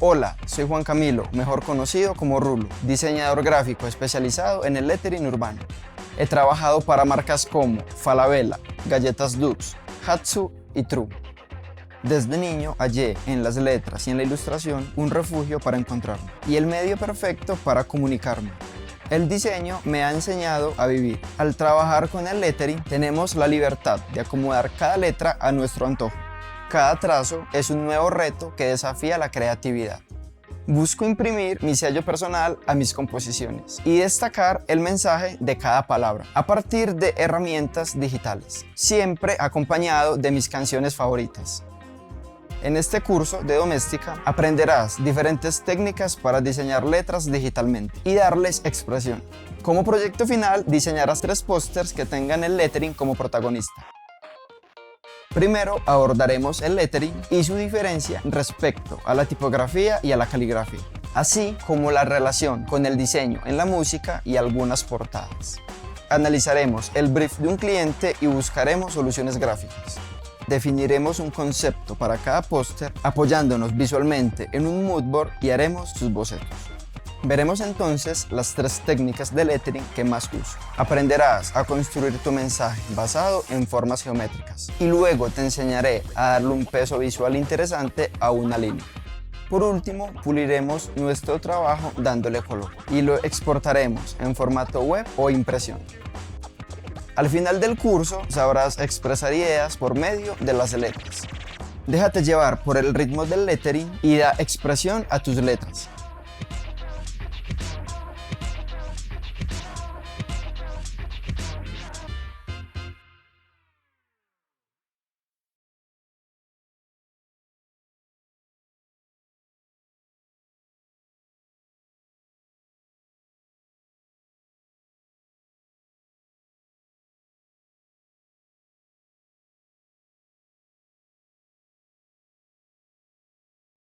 Hola, soy Juan Camilo, mejor conocido como Rulo, diseñador gráfico especializado en el lettering urbano. He trabajado para marcas como Falabella, Galletas Dux, Hatsu y True. Desde niño hallé en las letras y en la ilustración un refugio para encontrarme y el medio perfecto para comunicarme. El diseño me ha enseñado a vivir. Al trabajar con el lettering tenemos la libertad de acomodar cada letra a nuestro antojo. Cada trazo es un nuevo reto que desafía la creatividad. Busco imprimir mi sello personal a mis composiciones y destacar el mensaje de cada palabra a partir de herramientas digitales, siempre acompañado de mis canciones favoritas. En este curso de Doméstica aprenderás diferentes técnicas para diseñar letras digitalmente y darles expresión. Como proyecto final diseñarás 3 pósters que tengan el lettering como protagonista. Primero abordaremos el lettering y su diferencia respecto a la tipografía y a la caligrafía, así como la relación con el diseño en la música y algunas portadas. Analizaremos el brief de un cliente y buscaremos soluciones gráficas. Definiremos un concepto para cada póster apoyándonos visualmente en un moodboard y haremos sus bocetos. Veremos entonces las 3 técnicas de lettering que más uso. Aprenderás a construir tu mensaje basado en formas geométricas y luego te enseñaré a darle un peso visual interesante a una línea. Por último, puliremos nuestro trabajo dándole color y lo exportaremos en formato web o impresión. Al final del curso sabrás expresar ideas por medio de las letras. Déjate llevar por el ritmo del lettering y da expresión a tus letras.